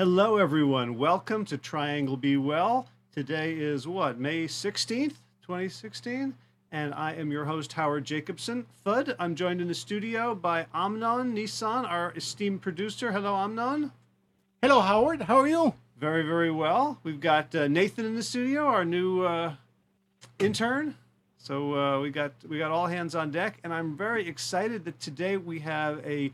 Hello, everyone. Welcome to Triangle Be Well. Today is what, May 16th, 2016? And I am your host, Howard Jacobson. Thud, I'm joined in the studio by Amnon Nissan, our esteemed producer. Hello, Amnon. Hello, Howard. How are you? Very, very well. We've got Nathan in the studio, our new intern. So we got all hands on deck, and I'm very excited that today we have a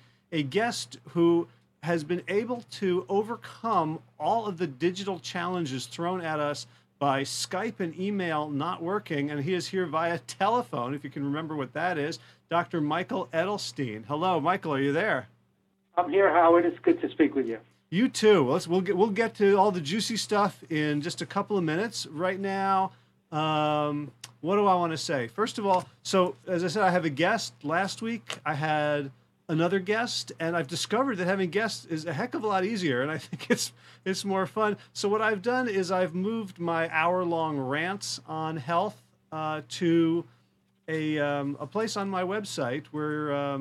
guest who has been able to overcome all of the digital challenges thrown at us by Skype and email not working, and he is here via telephone, if you can remember what that is, Dr. Michael Edelstein. Hello, Michael, are you there? I'm here, Howard. It's good to speak with you. You too. We'll get to all the juicy stuff in just a couple of minutes. Right now, what do I want to say? First of all, so as I said, I have a guest. Last week I had another guest, and I've discovered that having guests is a heck of a lot easier, and I think it's more fun. So what I've done is I've moved my hour-long rants on health to a place on my website where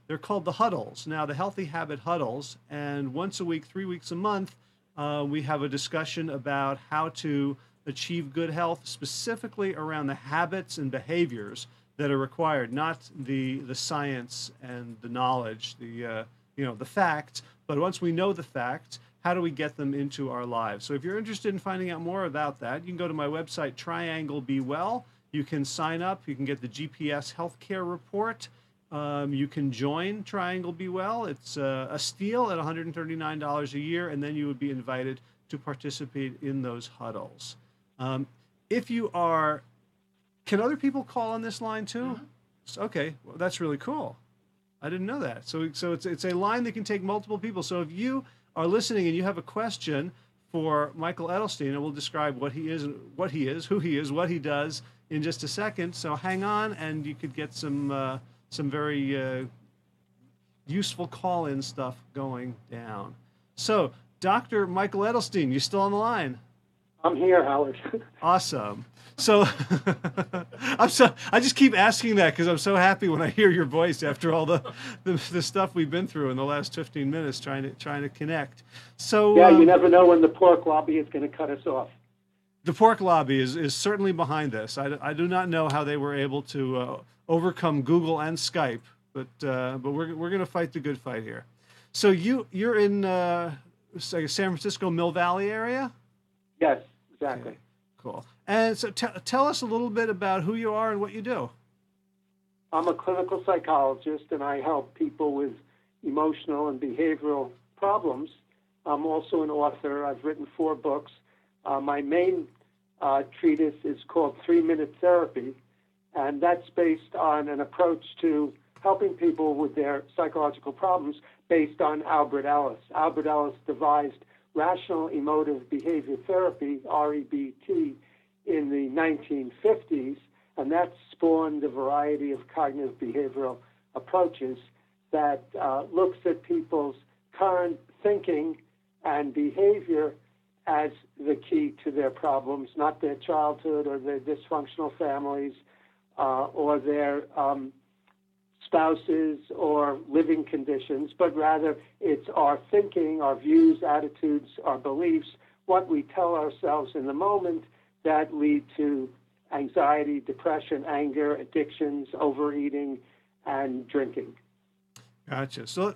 they're called the huddles. Now, the Healthy Habit Huddles, and once a week, 3 weeks a month, we have a discussion about how to achieve good health, specifically around the habits and behaviors that are required, not the science and the knowledge, the facts. But once we know the facts, how do we get them into our lives? So if you're interested in finding out more about that, you can go to my website, Triangle Be Well. You can sign up. You can get the GPS healthcare report. You can join Triangle Be Well. It's a steal at $139 a year, and then you would be invited to participate in those huddles. If you are, can other people call on this line too? Mm-hmm. Okay, well, that's really cool. I didn't know that. So it's a line that can take multiple people. So if you are listening and you have a question for Michael Edelstein, and we'll describe what he is, who he is, what he does in just a second. So hang on, and you could get some very useful call-in stuff going down. So, Dr. Michael Edelstein, you still on the line? I'm here, Howard. Awesome. So, I just keep asking that because I'm so happy when I hear your voice after all the stuff we've been through in the last 15 minutes trying to connect. So yeah, you never know when the pork lobby is going to cut us off. The pork lobby is certainly behind this. I do not know how they were able to overcome Google and Skype, but we're going to fight the good fight here. So you're in San Francisco Mill Valley area? Yes, exactly. Okay, cool. And so tell us a little bit about who you are and what you do. I'm a clinical psychologist, and I help people with emotional and behavioral problems. I'm also an author. I've written 4 books. My main treatise is called 3-Minute Therapy, and that's based on an approach to helping people with their psychological problems based on Albert Ellis. Albert Ellis devised rational emotive behavior therapy, REBT, in the 1950s, and that spawned a variety of cognitive behavioral approaches that looks at people's current thinking and behavior as the key to their problems, not their childhood or their dysfunctional families or their spouses or living conditions, but rather it's our thinking, our views, attitudes, our beliefs, what we tell ourselves in the moment that lead to anxiety, depression, anger, addictions, overeating, and drinking. Gotcha. So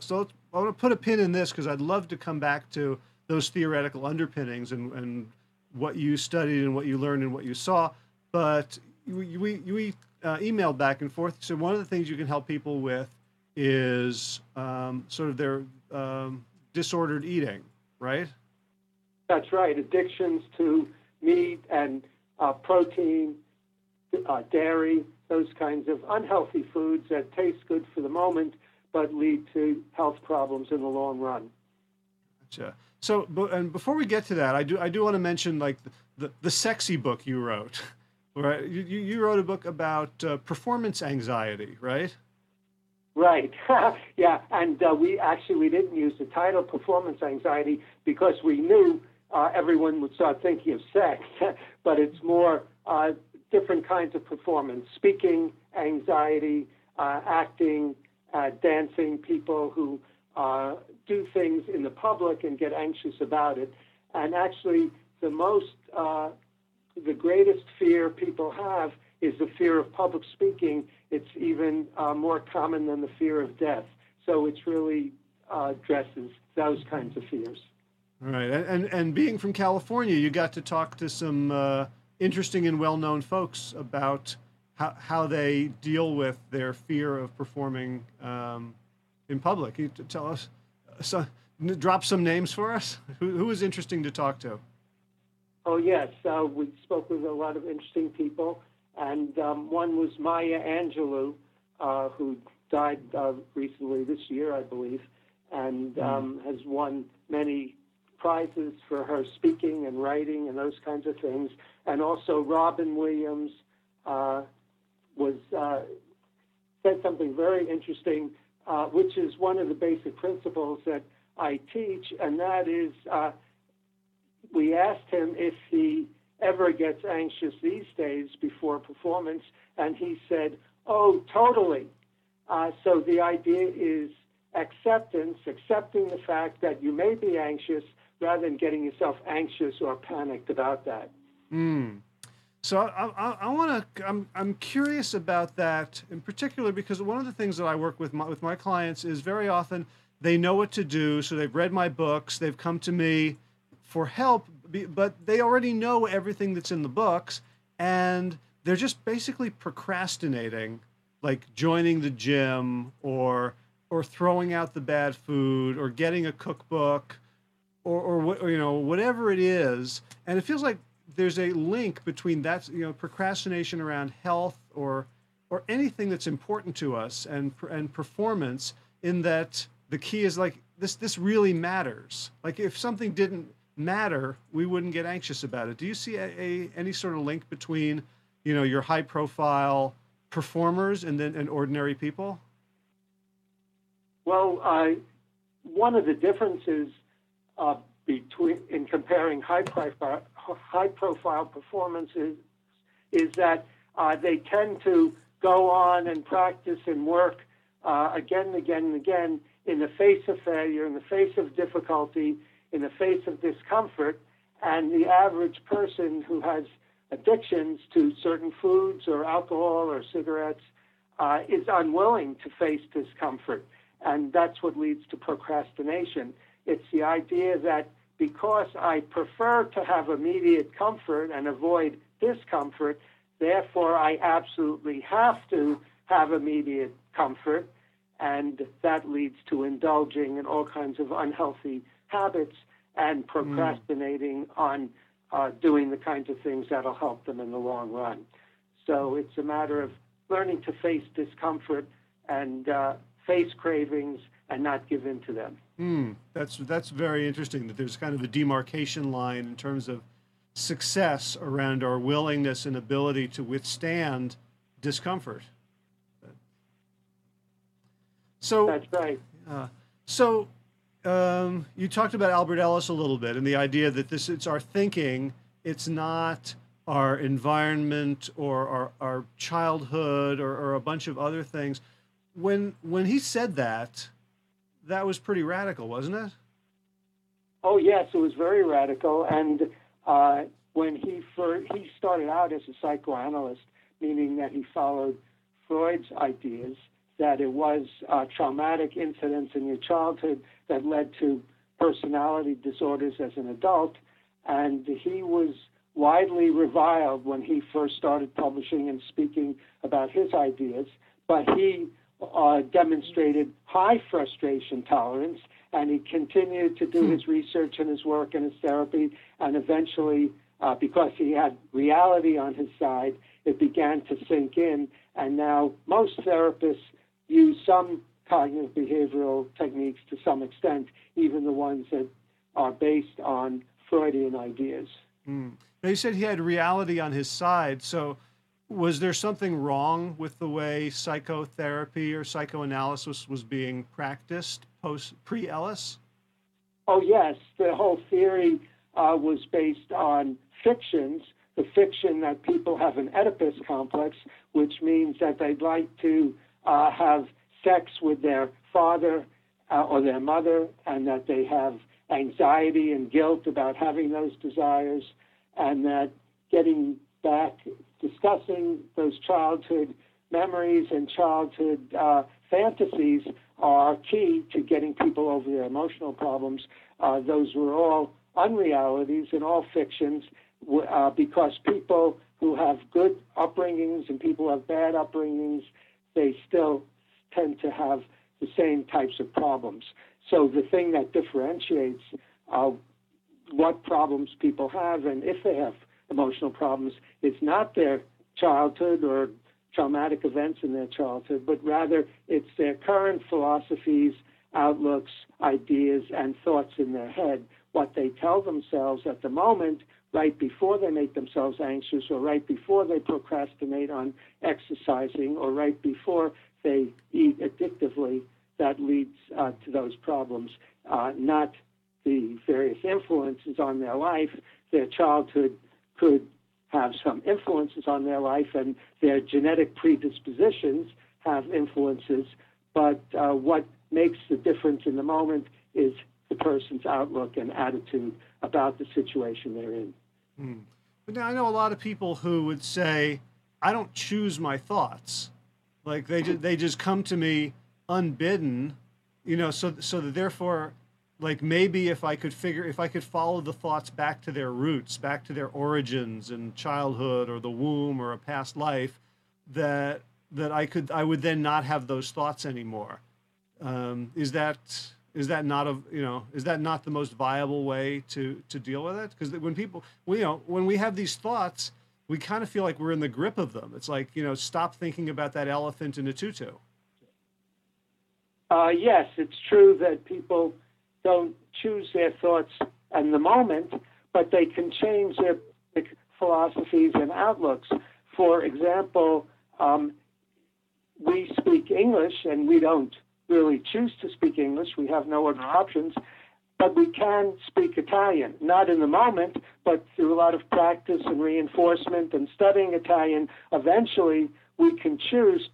I want to put a pin in this because I'd love to come back to those theoretical underpinnings and what you studied and what you learned and what you saw. But we emailed back and forth. So one of the things you can help people with is sort of their disordered eating, right? That's right. Addictions to meat and protein, dairy, those kinds of unhealthy foods that taste good for the moment but lead to health problems in the long run. Gotcha. So, and before we get to that, I do want to mention like the sexy book you wrote, right? You wrote a book about performance anxiety, right? Right. Yeah, and we didn't use the title performance anxiety because we knew everyone would start thinking of sex, but it's more different kinds of performance, speaking anxiety, acting, dancing, people who do things in the public and get anxious about it. And actually, the greatest fear people have is the fear of public speaking. It's even more common than the fear of death. So it's really addresses those kinds of fears. All right, and being from California, you got to talk to some interesting and well-known folks about how they deal with their fear of performing in public. Can you tell us, drop some names for us? Who was interesting to talk to? Oh, yes. We spoke with a lot of interesting people, and one was Maya Angelou, who died recently this year, I believe, and has won many prizes for her speaking and writing and those kinds of things. And also Robin Williams said something very interesting, which is one of the basic principles that I teach, and that is we asked him if he ever gets anxious these days before performance, and he said, "Oh, totally." So the idea is accepting the fact that you may be anxious rather than getting yourself anxious or panicked about that. So I'm curious about that in particular, because one of the things that I work with my clients is very often they know what to do. So they've read my books, they've come to me for help, but they already know everything that's in the books, and they're just basically procrastinating, like joining the gym or throwing out the bad food or getting a cookbook or whatever it is. And it feels like there's a link between that, procrastination around health or anything that's important to us and performance, in that the key is like this really matters. Like if something didn't matter, we wouldn't get anxious about it. Do you see any sort of link between, your high profile performers and ordinary people? Well, one of the differences in comparing high profile performances is that they tend to go on and practice and work again and again and again in the face of failure, in the face of difficulty, in the face of discomfort. And the average person who has addictions to certain foods or alcohol or cigarettes is unwilling to face discomfort. And that's what leads to procrastination. It's the idea that because I prefer to have immediate comfort and avoid discomfort, therefore I absolutely have to have immediate comfort, and that leads to indulging in all kinds of unhealthy habits and procrastinating on doing the kinds of things that'll help them in the long run. So it's a matter of learning to face discomfort and face cravings and not give in to them. That's very interesting, that there's kind of a demarcation line in terms of success around our willingness and ability to withstand discomfort. So that's right. You talked about Albert Ellis a little bit, and the idea that it's our thinking, it's not our environment or our childhood or a bunch of other things. When he said that was pretty radical, wasn't it? Oh, yes, it was very radical. And when he started out as a psychoanalyst, meaning that he followed Freud's ideas, that it was traumatic incidents in your childhood that led to personality disorders as an adult. And he was widely reviled when he first started publishing and speaking about his ideas. But he demonstrated high frustration tolerance, and he continued to do his research and his work and his therapy, and eventually, because he had reality on his side, it began to sink in, and now most therapists use some cognitive behavioral techniques to some extent, even the ones that are based on Freudian ideas. Now, you said he had reality on his side, so was there something wrong with the way psychotherapy or psychoanalysis was being practiced pre-Ellis? Oh, yes. The whole theory was based on fictions, the fiction that people have an Oedipus complex, which means that they'd like to have sex with their father or their mother, and that they have anxiety and guilt about having those desires, and that getting back, discussing those childhood memories and childhood fantasies are key to getting people over their emotional problems. Those were all unrealities and all fictions, because people who have good upbringings and people who have bad upbringings, they still tend to have the same types of problems. So the thing that differentiates what problems people have and if they have emotional problems is not their childhood or traumatic events in their childhood, but rather it's their current philosophies, outlooks, ideas, and thoughts in their head, what they tell themselves at the moment, right before they make themselves anxious, or right before they procrastinate on exercising, or right before they eat addictively, that leads to those problems, not the various influences on their life. Their childhood could have some influences on their life, and their genetic predispositions have influences, but what makes the difference in the moment is the person's outlook and attitude about the situation they're in. But now I know a lot of people who would say, I don't choose my thoughts. Like they just come to me unbidden, so that therefore, like maybe if I could follow the thoughts back to their roots, back to their origins in childhood or the womb or a past life, that I would then not have those thoughts anymore. Is that not the most viable way to deal with it? Because when we have these thoughts, we kind of feel like we're in the grip of them. It's like, stop thinking about that elephant in a tutu. Yes, it's true that people don't choose their thoughts in the moment, but they can change their philosophies and outlooks. For example, we speak English, and we don't really choose to speak English. We have no other options, but we can speak Italian, not in the moment, but through a lot of practice and reinforcement and studying Italian, eventually we can choose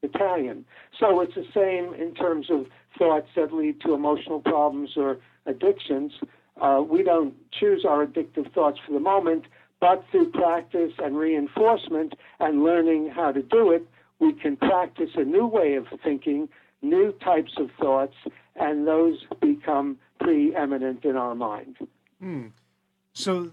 Italian. So it's the same in terms of thoughts that lead to emotional problems or addictions. We don't choose our addictive thoughts for the moment, but through practice and reinforcement and learning how to do it, we can practice a new way of thinking, new types of thoughts, and those become preeminent in our mind. So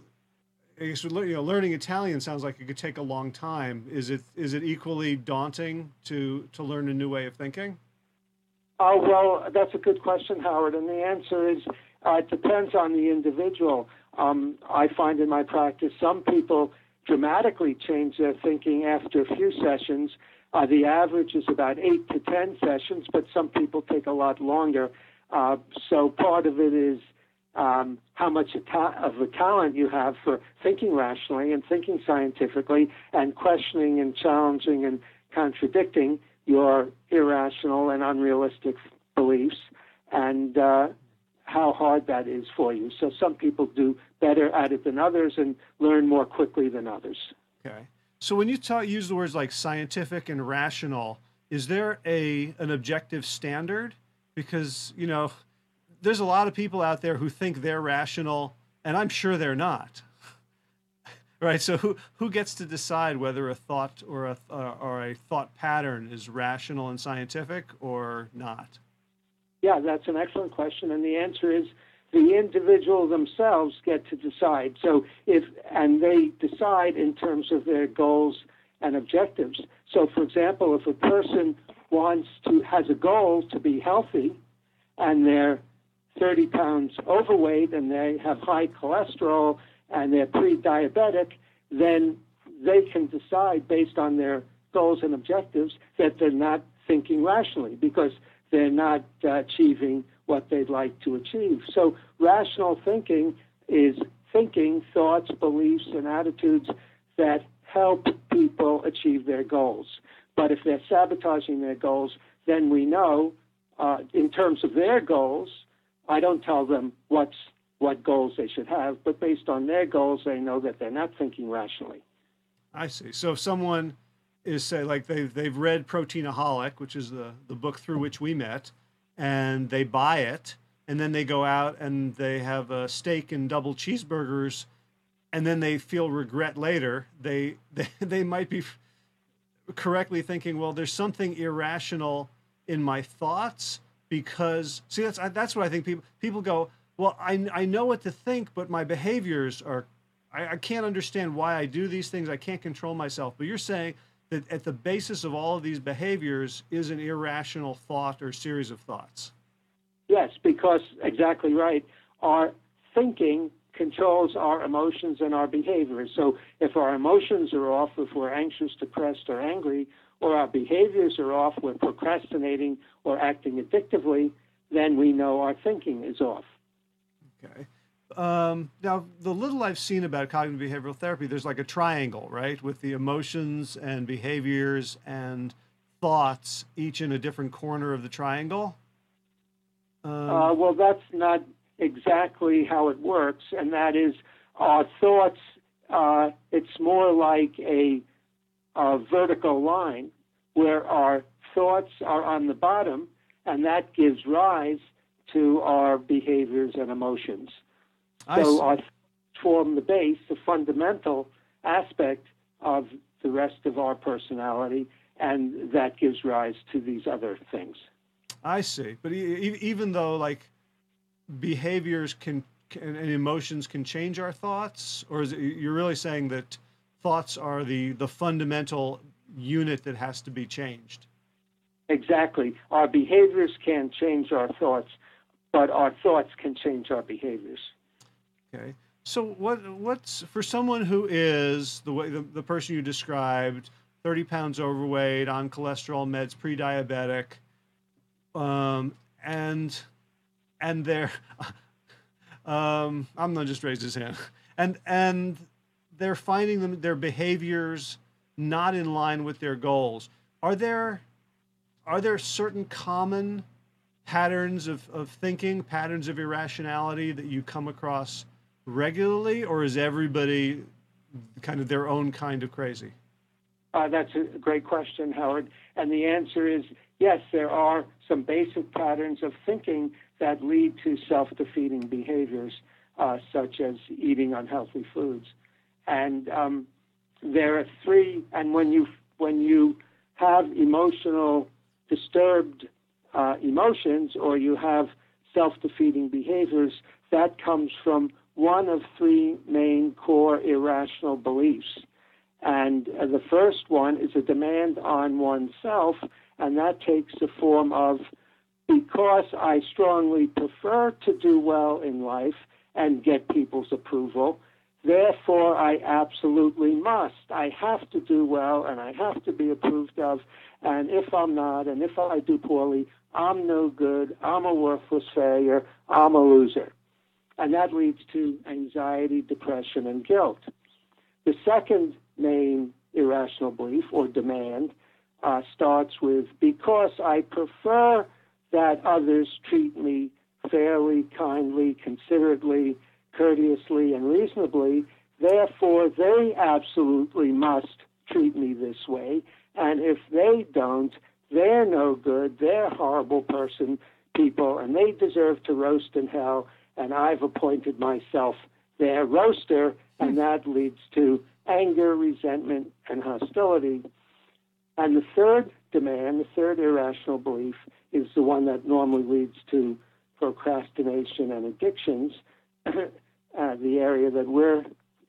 I guess learning Italian sounds like it could take a long time. Is it equally daunting to learn a new way of thinking? Well, that's a good question, Howard, and the answer is it depends on the individual. I find in my practice some people dramatically change their thinking after a few sessions. The average is about 8 to 10 sessions, but some people take a lot longer. So part of it is how much of a talent you have for thinking rationally and thinking scientifically and questioning and challenging and contradicting your irrational and unrealistic beliefs, and how hard that is for you. So some people do better at it than others and learn more quickly than others. Okay. So when you use the words like scientific and rational, is there an objective standard? Because, there's a lot of people out there who think they're rational, and I'm sure they're not. Right? So who gets to decide whether a thought or a thought pattern is rational and scientific or not? Yeah, that's an excellent question, and the answer is the individual themselves get to decide. So and they decide in terms of their goals and objectives. So, for example, if a person has a goal to be healthy, and they're 30 pounds overweight, and they have high cholesterol, and they're pre-diabetic, then they can decide based on their goals and objectives that they're not thinking rationally because they're not achieving what they'd like to achieve. So rational thinking is thinking, thoughts, beliefs, and attitudes that help people achieve their goals. But if they're sabotaging their goals, then we know, in terms of their goals, I don't tell them what goals they should have, but based on their goals, they know that they're not thinking rationally. I see. So if someone is, say, like they've read Proteinaholic, which is the book through which we met, and they buy it, and then they go out and they have a steak and double cheeseburgers, and then they feel regret later. They might be correctly thinking, well, there's something irrational in my thoughts, because see, that's what I think people go, well, I know what to think, but my behaviors are, I can't understand why I do these things. I can't control myself. But you're saying that at the basis of all of these behaviors is an irrational thought or series of thoughts. Yes, because exactly right. Our thinking controls our emotions and our behaviors. So if our emotions are off, if we're anxious, depressed, or angry, or our behaviors are off, we're procrastinating or acting addictively, then we know our thinking is off. Okay. Now, the little I've seen about cognitive behavioral therapy, there's like a triangle, right, with the emotions and behaviors and thoughts, each in a different corner of the triangle. Well, that's not exactly how it works, and that is our thoughts. It's more like a vertical line where our thoughts are on the bottom, and that gives rise to our behaviors and emotions. So our thoughts form the base, the fundamental aspect of the rest of our personality, and that gives rise to these other things. I see. But even though like behaviors and emotions can change our thoughts, or is it, you're really saying that thoughts are the fundamental unit that has to be changed? Exactly. Our behaviors can change our thoughts, but our thoughts can change our behaviors. Okay. So what's for someone who is the person you described, 30 pounds overweight, on cholesterol meds, pre-diabetic, and they're I'm gonna just raise his hand, and they're finding their behaviors not in line with their goals. Are there certain common patterns of thinking, patterns of irrationality that you come across regularly, or is everybody kind of their own kind of crazy? That's a great question, Howard. And the answer is yes, there are some basic patterns of thinking that lead to self-defeating behaviors, such as eating unhealthy foods. And there are three, and when you have disturbed emotions, or you have self-defeating behaviors, that comes from one of three main core irrational beliefs. And the first one is a demand on oneself, and that takes the form of, because I strongly prefer to do well in life and get people's approval, therefore I absolutely must. I have to do well, and I have to be approved of, and if I'm not, and if I do poorly, I'm no good, I'm a worthless failure, I'm a loser. And that leads to anxiety, depression, and guilt. The second main irrational belief, or demand, starts with, because I prefer that others treat me fairly, kindly, considerately, courteously, and reasonably, therefore they absolutely must treat me this way, and if they don't, they're no good, they're a horrible people, and they deserve to roast in hell, and I've appointed myself their roaster, and that leads to anger, resentment, and hostility. And the third demand, the third irrational belief, is the one that normally leads to procrastination and addictions, the area that we're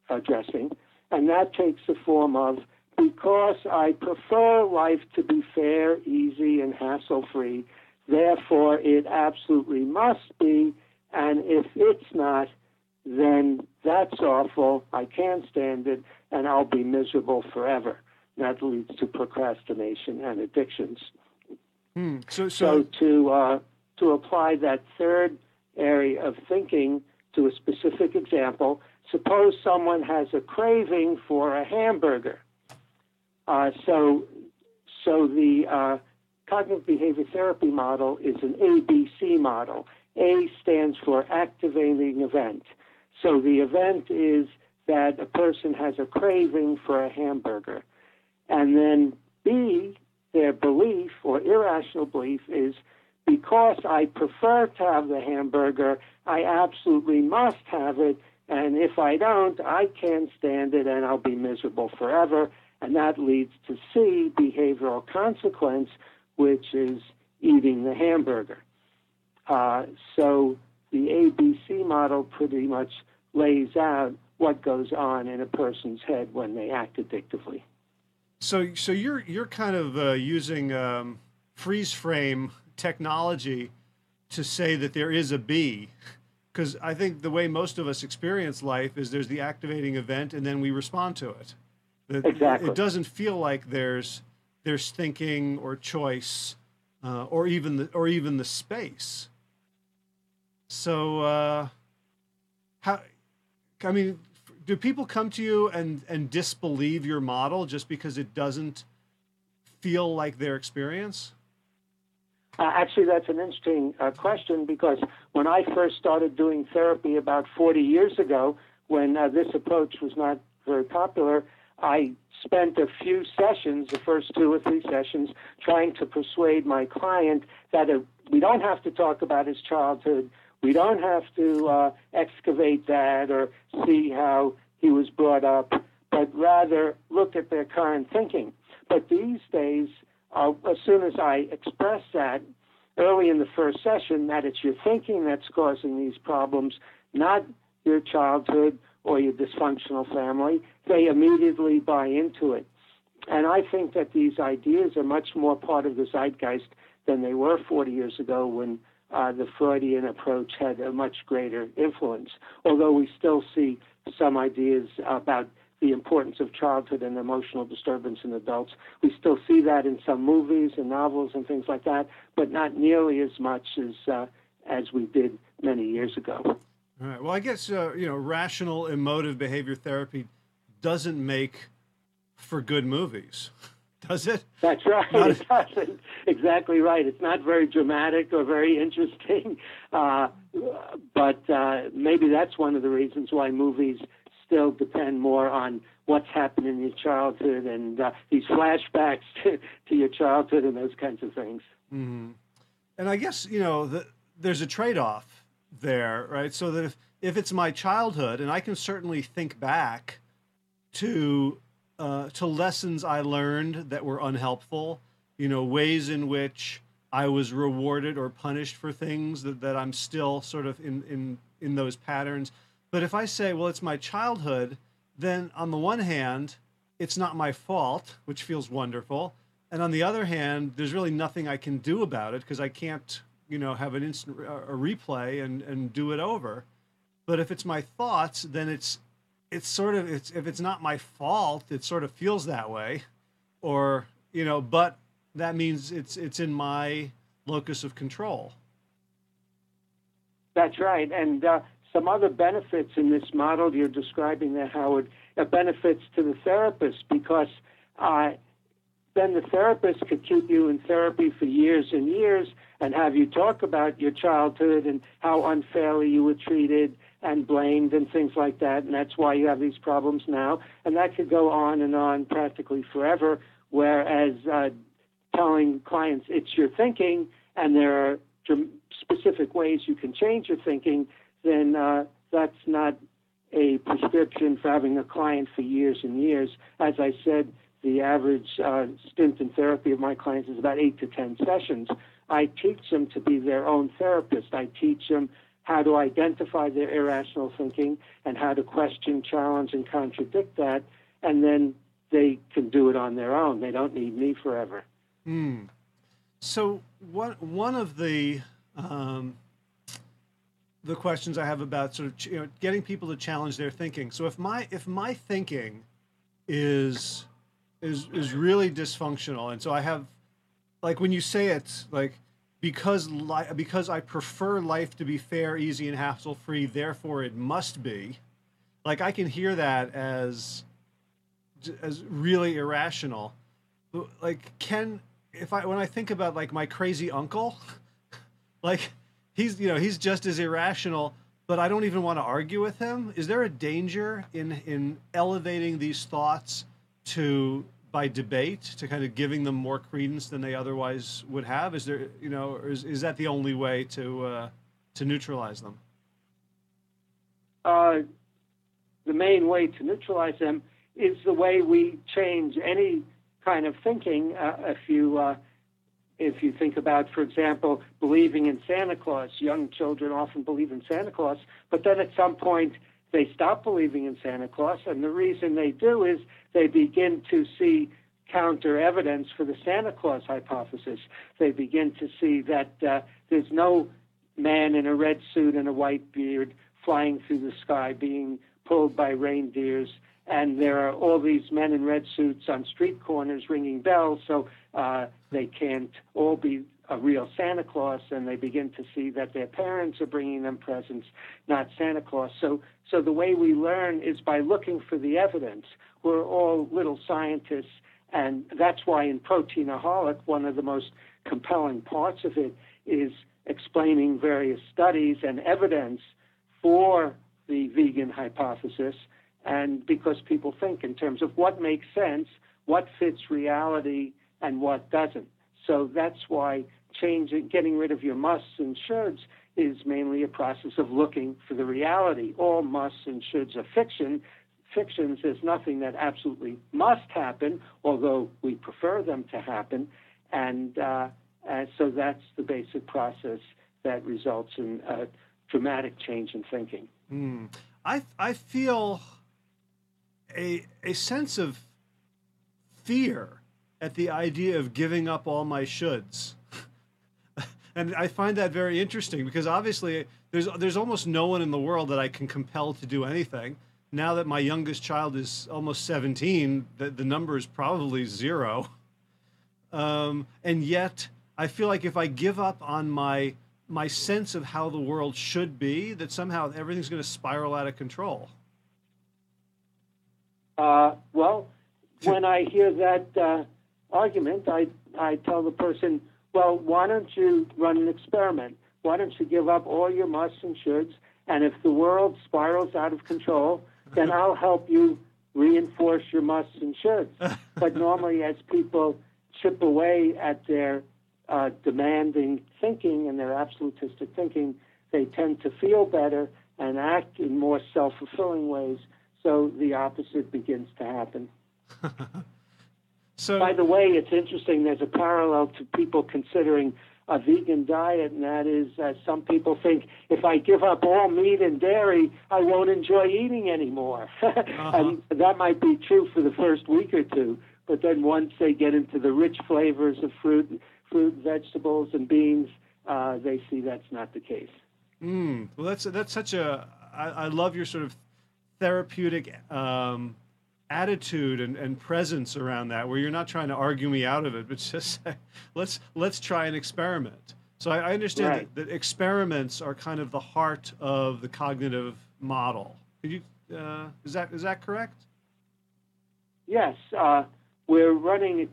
addressing. And that takes the form of, because I prefer life to be fair, easy, and hassle-free, therefore it absolutely must be, and if it's not, then that's awful, I can't stand it, and I'll be miserable forever. That leads to procrastination and addictions. So to apply that third area of thinking to a specific example, suppose someone has a craving for a hamburger. So the cognitive behavior therapy model is an ABC model. A stands for activating event. So the event is that a person has a craving for a hamburger. And then B, their belief or irrational belief is, because I prefer to have the hamburger, I absolutely must have it. And if I don't, I can't stand it and I'll be miserable forever. And that leads to C, behavioral consequence, which is eating the hamburger. So the ABC model pretty much lays out what goes on in a person's head when they act addictively. So you're kind of using freeze frame technology to say that there is a B, because I think the way most of us experience life is there's the activating event and then we respond to it. Exactly. It doesn't feel like there's thinking or choice or even the space. So do people come to you and disbelieve your model just because it doesn't feel like their experience? Actually, that's an interesting question, because when I first started doing therapy about 40 years ago, when this approach was not very popular, I spent a few sessions, the first 2 or 3 sessions, trying to persuade my client that we don't have to talk about his childhood. We don't have to excavate that or see how he was brought up, but rather look at their current thinking. But these days, as soon as I express that early in the first session, that it's your thinking that's causing these problems, not your childhood or your dysfunctional family, they immediately buy into it. And I think that these ideas are much more part of the zeitgeist than they were 40 years ago, when the Freudian approach had a much greater influence, although we still see some ideas about the importance of childhood and emotional disturbance in adults. We still see that in some movies and novels and things like that, but not nearly as much as we did many years ago. All right. Well, I guess rational emotive behavior therapy doesn't make for good movies, does it? That's right. It doesn't. Exactly right. It's not very dramatic or very interesting, but maybe that's one of the reasons why movies still depend more on what's happened in your childhood and these flashbacks to your childhood and those kinds of things. Mm-hmm. And I guess, there's a trade-off there, right? So that if it's my childhood, and I can certainly think back to lessons I learned that were unhelpful, ways in which I was rewarded or punished for things that I'm still sort of in those patterns. But if I say, well, it's my childhood, then on the one hand, it's not my fault, which feels wonderful. And on the other hand, there's really nothing I can do about it, because I can't, have an instant a replay and do it over. But if it's my thoughts, then it's if it's not my fault, it sort of feels that way, or but that means it's in my locus of control. That's right, and some other benefits in this model you're describing there, Howard, benefits to the therapist, because then the therapist could keep you in therapy for years and years and have you talk about your childhood and how unfairly you were treated and blamed and things like that, and that's why you have these problems now. And that could go on and on practically forever, whereas telling clients it's your thinking and there are specific ways you can change your thinking, then that's not a prescription for having a client for years and years. As I said, the average stint in therapy of my clients is about 8 to 10 sessions. I teach them to be their own therapist. I teach them how to identify their irrational thinking and how to question, challenge, and contradict that, and then they can do it on their own. They don't need me forever. So one of the questions I have about sort of getting people to challenge their thinking. So if my thinking is really dysfunctional, and so I have, like when you say it's like because I prefer life to be fair, easy, and hassle-free, therefore it must be, like I can hear that as really irrational. Like when I think about like my crazy uncle, like he's just as irrational, but I don't even want to argue with him. Is there a danger in elevating these thoughts to by debate to kind of giving them more credence than they otherwise would have? Is there, or is that the only way to neutralize them? The main way to neutralize them is the way we change any kind of thinking. If you think about, for example, believing in Santa Claus, young children often believe in Santa Claus, but then at some point they stop believing in Santa Claus, and the reason they do is they begin to see counter evidence for the Santa Claus hypothesis. They begin to see that there's no man in a red suit and a white beard flying through the sky being pulled by reindeers, and there are all these men in red suits on street corners ringing bells, so they can't all be a real Santa Claus, and they begin to see that their parents are bringing them presents, not Santa Claus. So the way we learn is by looking for the evidence. We're all little scientists, and that's why in Proteinaholic, one of the most compelling parts of it is explaining various studies and evidence for the vegan hypothesis, and because people think in terms of what makes sense, what fits reality, and what doesn't. So that's why getting rid of your musts and shoulds is mainly a process of looking for the reality. All musts and shoulds are fiction. Fictions, there's nothing that absolutely must happen, although we prefer them to happen. And so that's the basic process that results in a dramatic change in thinking. I feel a sense of fear at the idea of giving up all my shoulds. And I find that very interesting because obviously there's almost no one in the world that I can compel to do anything. Now that my youngest child is almost 17, the number is probably 0. And yet I feel like if I give up on my sense of how the world should be, that somehow everything's going to spiral out of control. Well, when I hear that argument, I tell the person, well, why don't you run an experiment? Why don't you give up all your musts and shoulds, and if the world spirals out of control, then I'll help you reinforce your musts and shoulds. But normally as people chip away at their demanding thinking and their absolutistic thinking, they tend to feel better and act in more self-fulfilling ways, so the opposite begins to happen. So, by the way, it's interesting, there's a parallel to people considering a vegan diet, and that is some people think if I give up all meat and dairy, I won't enjoy eating anymore. And that might be true for the first week or two, but then once they get into the rich flavors of fruit, vegetables, and beans, they see that's not the case. Well, that's such a... I love your sort of therapeutic attitude and presence around that, where you're not trying to argue me out of it, but just say, let's try an experiment. So I understand right. that experiments are kind of the heart of the cognitive model. Could you, is that correct? Yes, we're running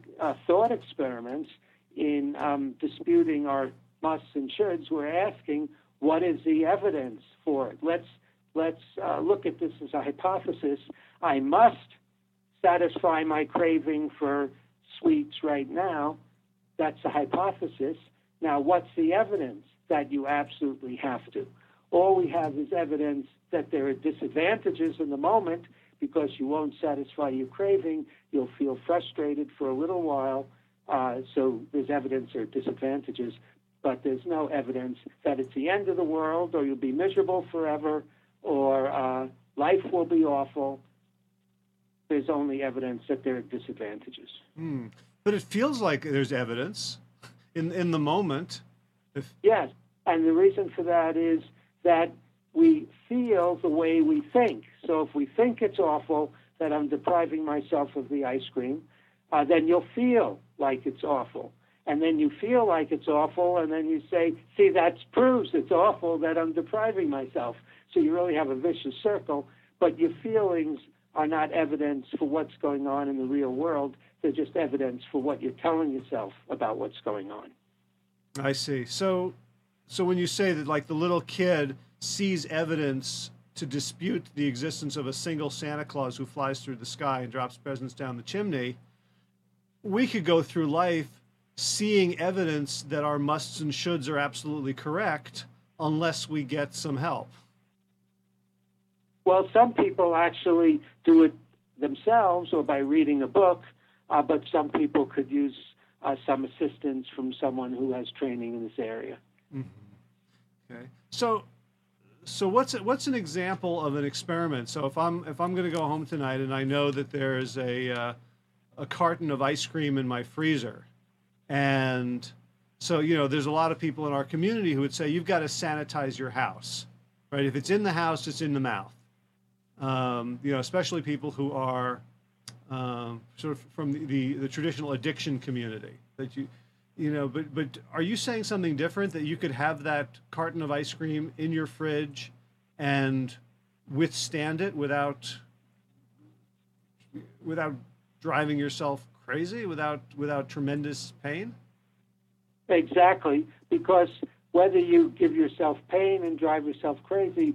thought experiments in disputing our musts and shoulds. We're asking, what is the evidence for it? Let's look at this as a hypothesis. I must satisfy my craving for sweets right now. That's a hypothesis. Now, what's the evidence that you absolutely have to? All we have is evidence that there are disadvantages in the moment because you won't satisfy your craving. You'll feel frustrated for a little while. So there's evidence there are disadvantages, but there's no evidence that it's the end of the world or you'll be miserable forever or life will be awful. There's only evidence that there are disadvantages. But it feels like there's evidence in the moment. Yes, and the reason for that is that we feel the way we think. So if we think it's awful that I'm depriving myself of the ice cream, then you'll feel like it's awful. And then you feel like it's awful, and then you say, see, that proves it's awful that I'm depriving myself. So you really have a vicious circle, but your feelings are not evidence for what's going on in the real world. They're just evidence for what you're telling yourself about what's going on. I see. So when you say that, like, the little kid sees evidence to dispute the existence of a single Santa Claus who flies through the sky and drops presents down the chimney, we could go through life seeing evidence that our musts and shoulds are absolutely correct unless we get some help. Well, some people actually do it themselves or by reading a book, but some people could use some assistance from someone who has training in this area. Mm-hmm. Okay. So what's an example of an experiment? So if I'm going to go home tonight and I know that there's a carton of ice cream in my freezer, and so there's a lot of people in our community who would say you've got to sanitize your house, right? If it's in the house, it's in the mouth. Especially people who are sort of from the traditional addiction community. But are you saying something different, that you could have that carton of ice cream in your fridge and withstand it without driving yourself crazy, without tremendous pain? Exactly, because whether you give yourself pain and drive yourself crazy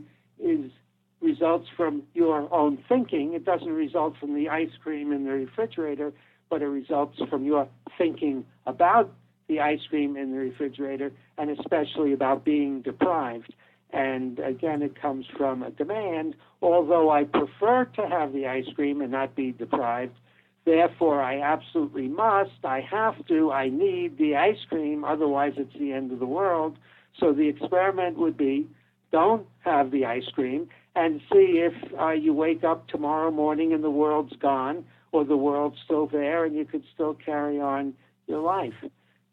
results from your own thinking. It doesn't result from the ice cream in the refrigerator, but it results from your thinking about the ice cream in the refrigerator, and especially about being deprived. And again, it comes from a demand. Although I prefer to have the ice cream and not be deprived, therefore I absolutely must, I have to, I need the ice cream, otherwise it's the end of the world. So the experiment would be, don't have the ice cream, and see if you wake up tomorrow morning and the world's gone, or the world's still there and you could still carry on your life.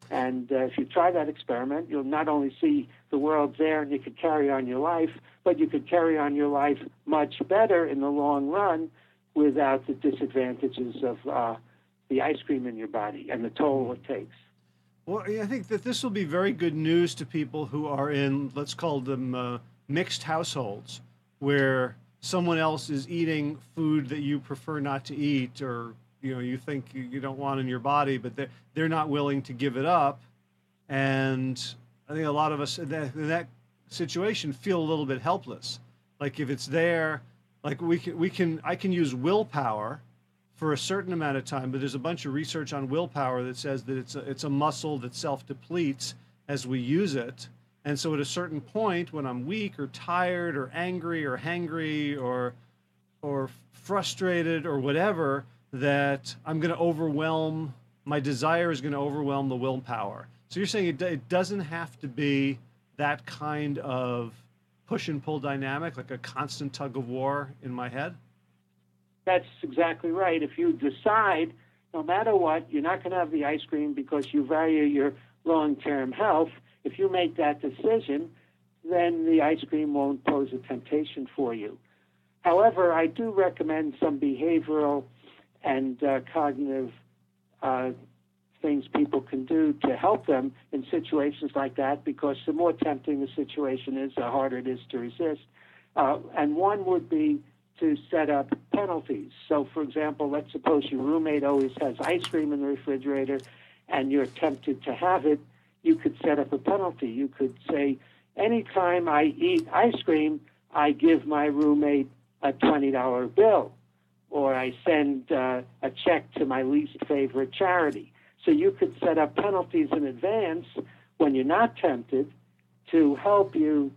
And if you try that experiment, you'll not only see the world's there and you could carry on your life, but you could carry on your life much better in the long run without the disadvantages of the ice cream in your body and the toll it takes. Well, I think that this will be very good news to people who are in, let's call them mixed households, where someone else is eating food that you prefer not to eat, or you think you don't want in your body, but they're not willing to give it up. And I think a lot of us in that situation feel a little bit helpless. Like if it's there, like I can use willpower for a certain amount of time, but there's a bunch of research on willpower that says that it's a muscle that self-depletes as we use it. And so at a certain point, when I'm weak or tired or angry or hangry or frustrated or whatever, that I'm going to overwhelm, my desire is going to overwhelm the willpower. So you're saying it doesn't have to be that kind of push and pull dynamic, like a constant tug of war in my head? That's exactly right. If you decide, no matter what, you're not going to have the ice cream because you value your long-term health, if you make that decision, then the ice cream won't pose a temptation for you. However, I do recommend some behavioral and cognitive things people can do to help them in situations like that, because the more tempting the situation is, the harder it is to resist. And one would be to set up penalties. So, for example, let's suppose your roommate always has ice cream in the refrigerator and you're tempted to have it. You could set up a penalty. You could say, anytime I eat ice cream, I give my roommate a $20 bill, or I send a check to my least favorite charity. So you could set up penalties in advance when you're not tempted to help you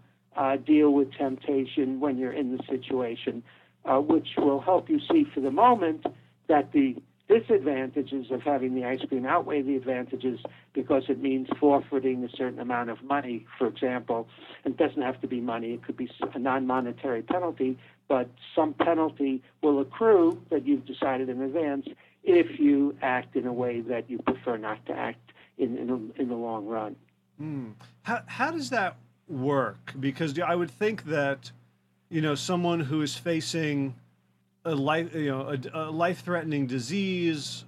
deal with temptation when you're in the situation, which will help you see for the moment that the disadvantages of having the ice cream outweigh the advantages, because it means forfeiting a certain amount of money, for example. It doesn't have to be money. It could be a non-monetary penalty, but some penalty will accrue that you've decided in advance if you act in a way that you prefer not to act in the long run. How does that work? Because I would think that, someone who is facing a life-threatening disease,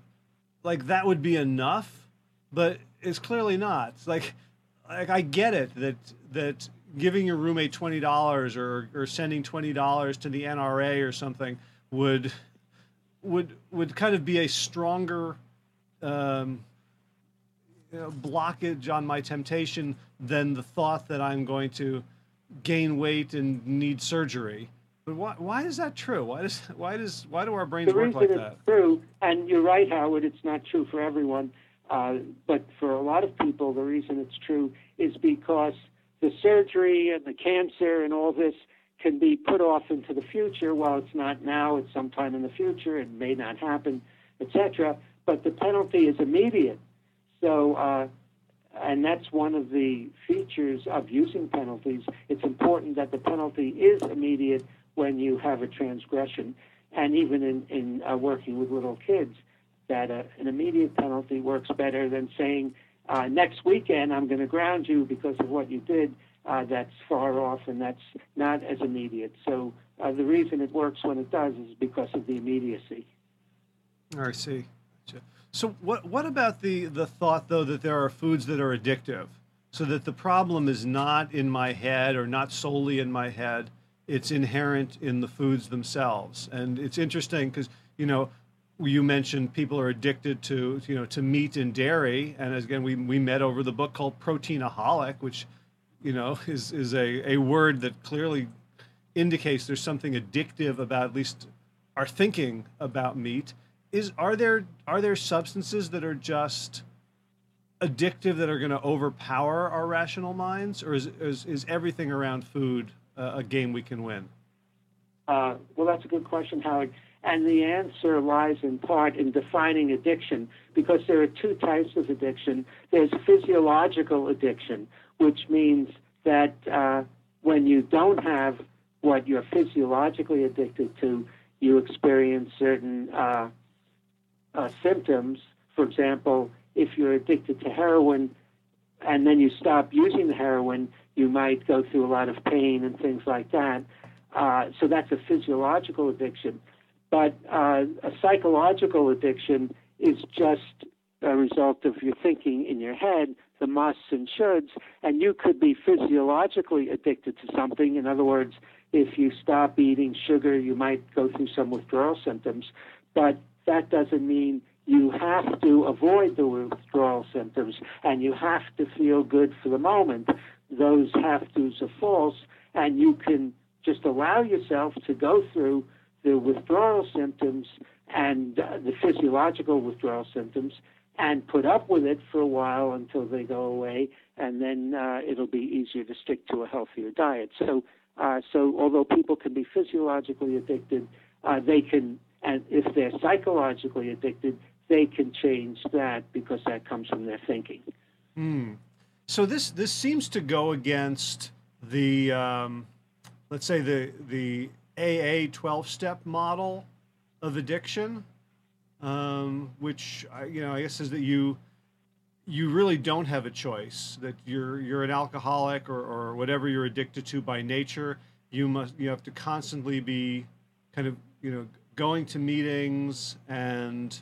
like that would be enough, but it's clearly not. Like I get it that giving your roommate $20 or sending $20 to the NRA or something would kind of be a stronger blockage on my temptation than the thought that I'm going to gain weight and need surgery. But why is that true? Why do our brains The work reason like it's that? true, and you're right, Howard, it's not true for everyone, but for a lot of people, the reason it's true is because the surgery and the cancer and all this can be put off into the future. Well, it's not now, it's sometime in the future, it may not happen, etc. But the penalty is immediate. So, and that's one of the features of using penalties. It's important that the penalty is immediate when you have a transgression. And even in working with little kids, that an immediate penalty works better than saying, next weekend I'm going to ground you because of what you did. That's far off, and that's not as immediate. So the reason it works when it does is because of the immediacy. I see. Gotcha. So what about the thought, though, that there are foods that are addictive, so that the problem is not in my head or not solely in my head, it's inherent in the foods themselves. And it's interesting because, you mentioned people are addicted to meat and dairy. And again, we met over the book called Proteinaholic, which, is a word that clearly indicates there's something addictive about at least our thinking about meat. Are there substances that are just addictive that are going to overpower our rational minds, or is everything around food a game we can win? Well, that's a good question, Howard. And the answer lies in part in defining addiction, because there are two types of addiction. There's physiological addiction, which means that when you don't have what you're physiologically addicted to, you experience certain symptoms. For example, if you're addicted to heroin and then you stop using the heroin, you might go through a lot of pain and things like that. So that's a physiological addiction. But a psychological addiction is just a result of your thinking in your head, the musts and shoulds, and you could be physiologically addicted to something. In other words, if you stop eating sugar, you might go through some withdrawal symptoms, but that doesn't mean you have to avoid the withdrawal symptoms and you have to feel good for the moment. Those have-tos are false, and you can just allow yourself to go through the withdrawal symptoms and the physiological withdrawal symptoms and put up with it for a while until they go away, and then it'll be easier to stick to a healthier diet. So although people can be physiologically addicted, they can, and if they're psychologically addicted, they can change that because that comes from their thinking. So this seems to go against the let's say the AA 12-step model of addiction, which I guess is that you really don't have a choice, that you're an alcoholic or whatever you're addicted to by nature. You have to constantly be kind of going to meetings, and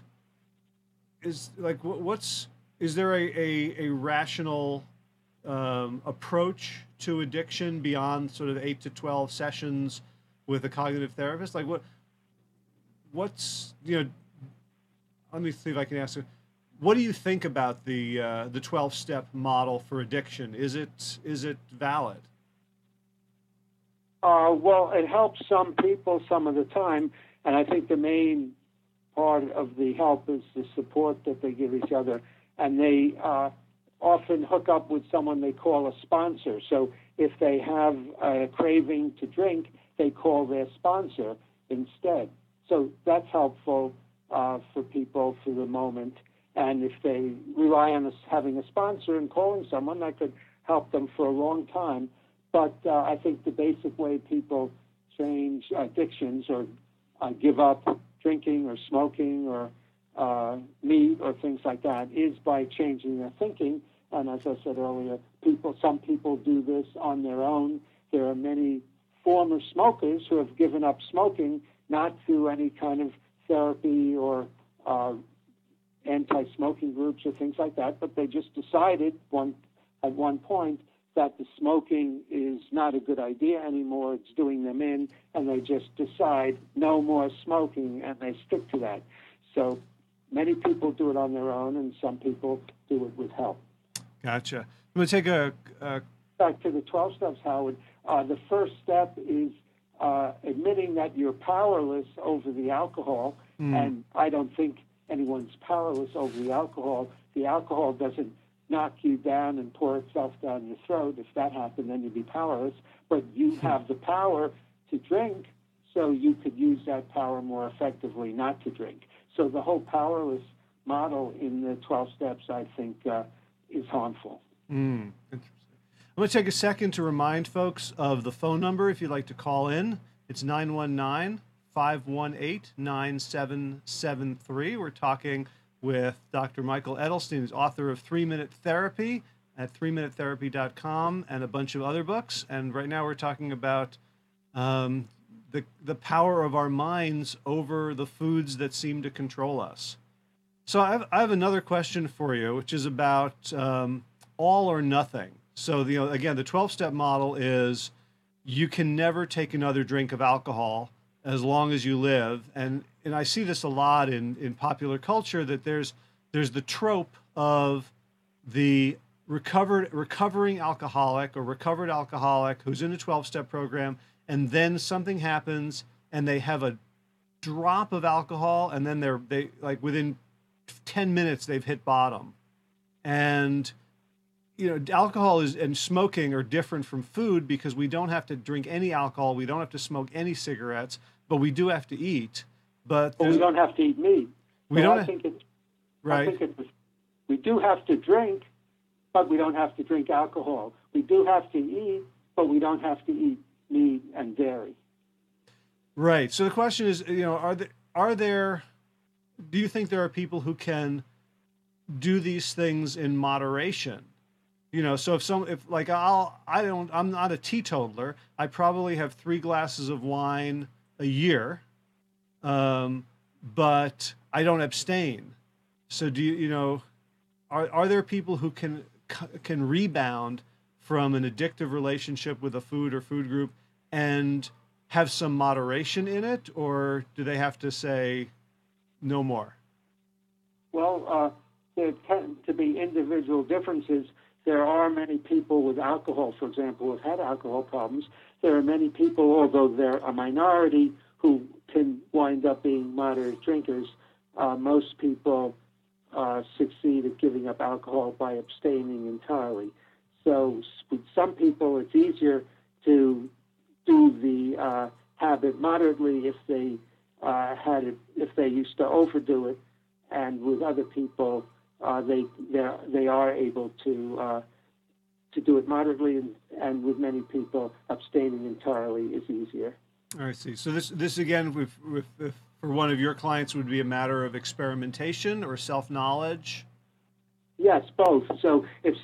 is there a rational approach to addiction beyond sort of 8 to 12 sessions with a cognitive therapist? Like what's let me see if I can ask you, what do you think about the 12-step model for addiction? Is it valid? Well, it helps some people some of the time, and I think the main part of the help is the support that they give each other, and they often hook up with someone they call a sponsor. So if they have a craving to drink, they call their sponsor instead. So that's helpful for people for the moment. And if they rely on having a sponsor and calling someone, that could help them for a long time. But I think the basic way people change addictions or give up drinking or smoking or meat or things like that is by changing their thinking. And as I said earlier, some people do this on their own. There are many former smokers who have given up smoking, not through any kind of therapy or anti-smoking groups or things like that, but they just decided at one point that the smoking is not a good idea anymore, it's doing them in, and they just decide no more smoking, and they stick to that. So many people do it on their own, and some people do it with help. Gotcha. I'm going to take back to the 12 steps, Howard. The first step is admitting that you're powerless over the alcohol, and I don't think anyone's powerless over the alcohol. The alcohol doesn't knock you down and pour itself down your throat. If that happened, then you'd be powerless. But you have the power to drink, so you could use that power more effectively not to drink. So the whole powerless model in the 12 steps, I think, is harmful. Interesting. I'm going to take a second to remind folks of the phone number if you'd like to call in. It's 919-518-9773. We're talking with Dr. Michael Edelstein, who's author of 3-Minute Therapy at 3minutetherapy.com and a bunch of other books. And right now we're talking about the power of our minds over the foods that seem to control us. So I have another question for you, which is about all or nothing. So, again, the 12-step model is you can never take another drink of alcohol as long as you live. And I see this a lot in popular culture, that there's the trope of the recovering alcoholic or recovered alcoholic who's in a 12-step program, and then something happens and they have a drop of alcohol, and then they like within 10 minutes they've hit bottom. And alcohol and smoking are different from food because we don't have to drink any alcohol, we don't have to smoke any cigarettes, but we do have to eat. But we don't have to eat meat. We so don't. We do have to drink, but we don't have to drink alcohol. We do have to eat, but we don't have to eat meat and dairy. Right. So the question is, are there? Do you think there are people who can do these things in moderation? So I'm not a teetotaler. I probably have 3 glasses of wine a year, but I don't abstain. So are there people who can rebound from an addictive relationship with a food or food group and have some moderation in it, or do they have to say no more? Well, there tend to be individual differences. There are many people with alcohol, for example, who have had alcohol problems. There are many people, although they're a minority, who can wind up being moderate drinkers. Most people succeed at giving up alcohol by abstaining entirely. So with some people, it's easier to do the habit moderately if they if they used to overdo it, and with other people, they are able to do it moderately, and with many people, abstaining entirely is easier. I see. So this again, with for one of your clients, would be a matter of experimentation or self-knowledge? Yes, both. So if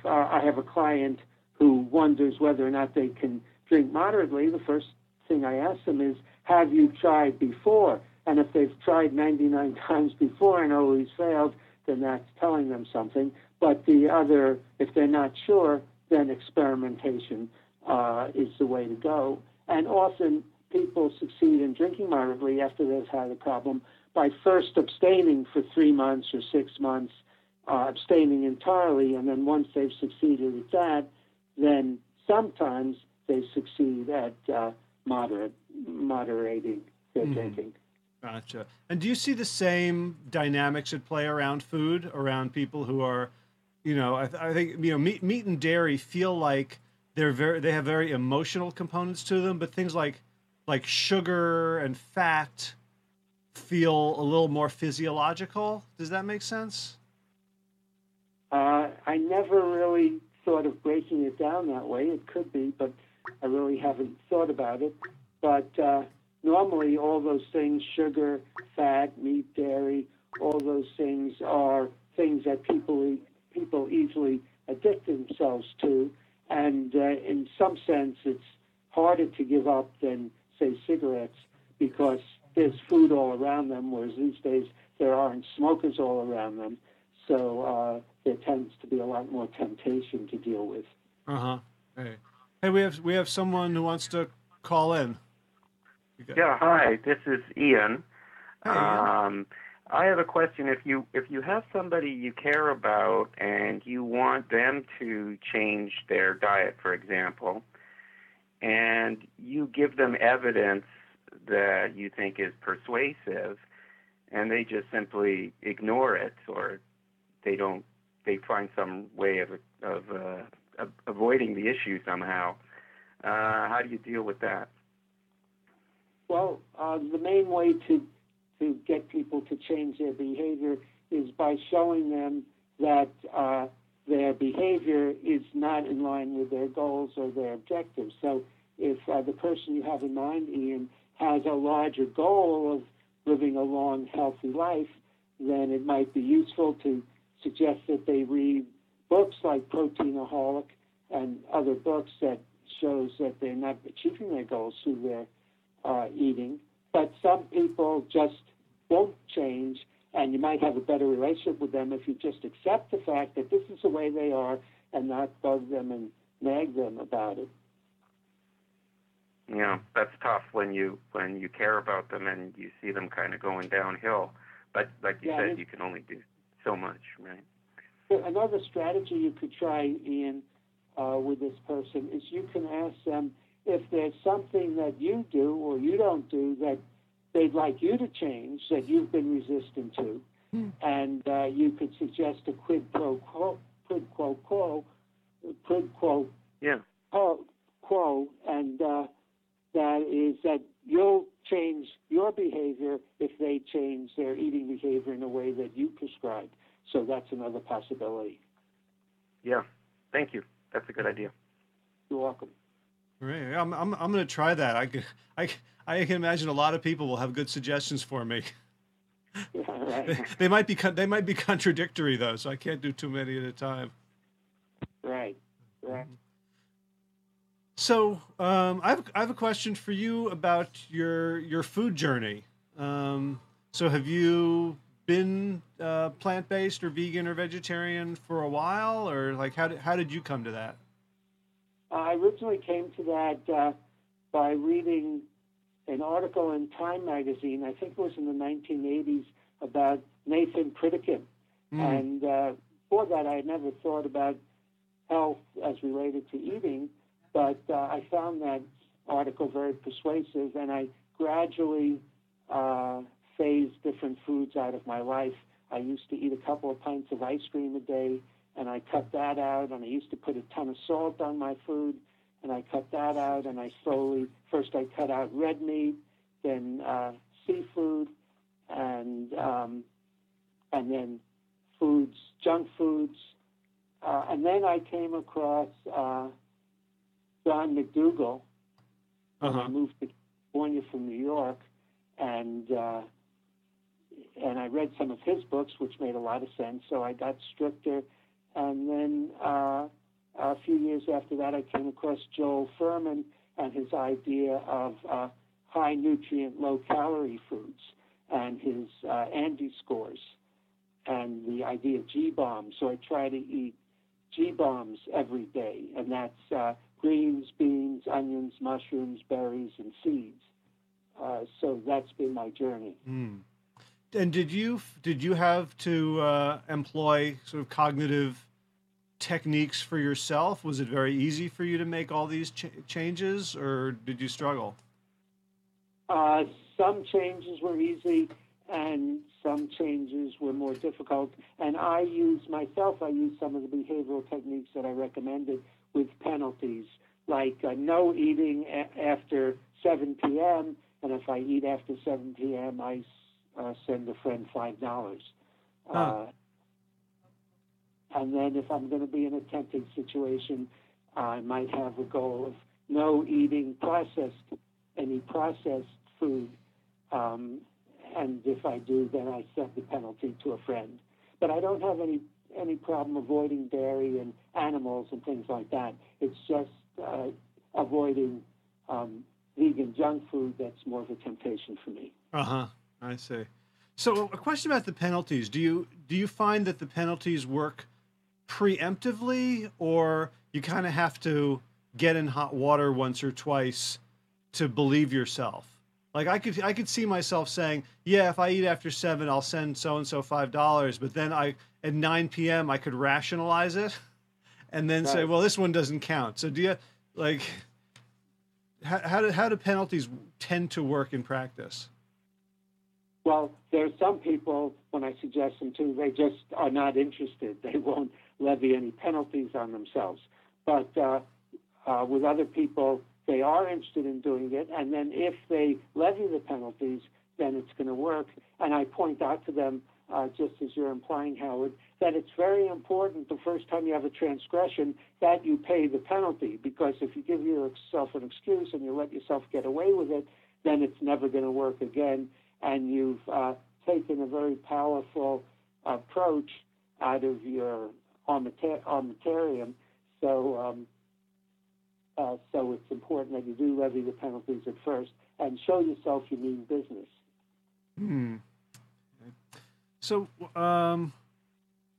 I have a client who wonders whether or not they can drink moderately, the first thing I ask them is, have you tried before? And if they've tried 99 times before and always failed, then that's telling them something. But if they're not sure, then experimentation is the way to go. And often people succeed in drinking moderately after they've had a problem by first abstaining for 3 months or 6 months, abstaining entirely, and then once they've succeeded at that, then sometimes they succeed at moderating their drinking. Gotcha. And do you see the same dynamics at play around food, around people who are, I think meat and dairy feel like they have very emotional components to them, but things like sugar and fat feel a little more physiological. Does that make sense? I never really thought of breaking it down that way. It could be, but I really haven't thought about it. But normally all those things, sugar, fat, meat, dairy, all those things are things that people easily addict themselves to. And in some sense, it's harder to give up than, say, cigarettes, because there's food all around them, whereas these days there aren't smokers all around them. So there tends to be a lot more temptation to deal with. Hey, we have someone who wants to call in. Yeah, hi. This is Ian. Hey, Ian. I have a question. If you have somebody you care about and you want them to change their diet, for example, and you give them evidence that you think is persuasive, and they just simply ignore it, or they find some way of avoiding the issue somehow. How do you deal with that? Well, the main way to get people to change their behavior is by showing them that their behavior is not in line with their goals or their objectives. So if the person you have in mind, Ian, has a larger goal of living a long, healthy life, then it might be useful to suggest that they read books like Proteinaholic and other books that shows that they're not achieving their goals through their eating. But some people just won't change, and you might have a better relationship with them if you just accept the fact that this is the way they are and not bug them and nag them about it. Yeah, that's tough when you care about them and you see them kind of going downhill. But like you said, you can only do so much, right? Another strategy you could try, Ian, with this person is you can ask them if there's something that you do or you don't do that they'd like you to change that you've been resistant to, and you could suggest a quid pro quo, and that is that you'll change your behavior if they change their eating behavior in a way that you prescribe. So that's another possibility. Yeah, thank you. That's a good idea. You're welcome. Right. I'm going to try that. I can imagine a lot of people will have good suggestions for me. Yeah, right. They might be contradictory though, so I can't do too many at a time. Right. So I have a question for you about your food journey. So have you been plant-based or vegan or vegetarian for a while, or like how did you come to that? I originally came to that by reading an article in Time magazine, I think it was in the 1980s, about Nathan Pritikin. And before that, I had never thought about health as related to eating, but I found that article very persuasive, and I gradually phased different foods out of my life. I used to eat a couple of pints of ice cream a day, and I cut that out, and I used to put a ton of salt on my food, and I cut that out, and I first I cut out red meat, then seafood, and then junk foods, and then I came across John McDougall when I moved to California from New York, and I read some of his books, which made a lot of sense, so I got stricter. And then a few years after that, I came across Joel Fuhrman and his idea of high nutrient, low calorie foods, and his Andy scores, and the idea of G-bombs. So I try to eat G-bombs every day, and that's greens, beans, onions, mushrooms, berries, and seeds. So that's been my journey. And did you have to employ sort of cognitive techniques for yourself? Was it very easy for you to make all these changes, or did you struggle? Some changes were easy, and some changes were more difficult. And I used some of the behavioral techniques that I recommended with penalties, like no eating after 7 p.m., and if I eat after 7 p.m., I send a friend $5. And then if I'm going to be in a tempting situation, I might have a goal of no eating any processed food. And if I do, then I send the penalty to a friend. But I don't have any problem avoiding dairy and animals and things like that. It's just avoiding vegan junk food that's more of a temptation for me. I see. So a question about the penalties. Do you find that the penalties work preemptively, or you kind of have to get in hot water once or twice to believe yourself? Like I could see myself saying, yeah, if I eat after 7, I'll send so-and-so $5, but then at 9 p.m. I could rationalize it and then say, well, this one doesn't count. So do you how do penalties tend to work in practice? Well, there are some people, when I suggest them to, they just are not interested. They won't levy any penalties on themselves. But with other people, they are interested in doing it, and then if they levy the penalties, then it's going to work. And I point out to them, just as you're implying, Howard, that it's very important the first time you have a transgression that you pay the penalty, because if you give yourself an excuse and you let yourself get away with it, then it's never going to work again, and you've taken a very powerful approach out of your armamentarium. So it's important that you do levy the penalties at first and show yourself you mean business. So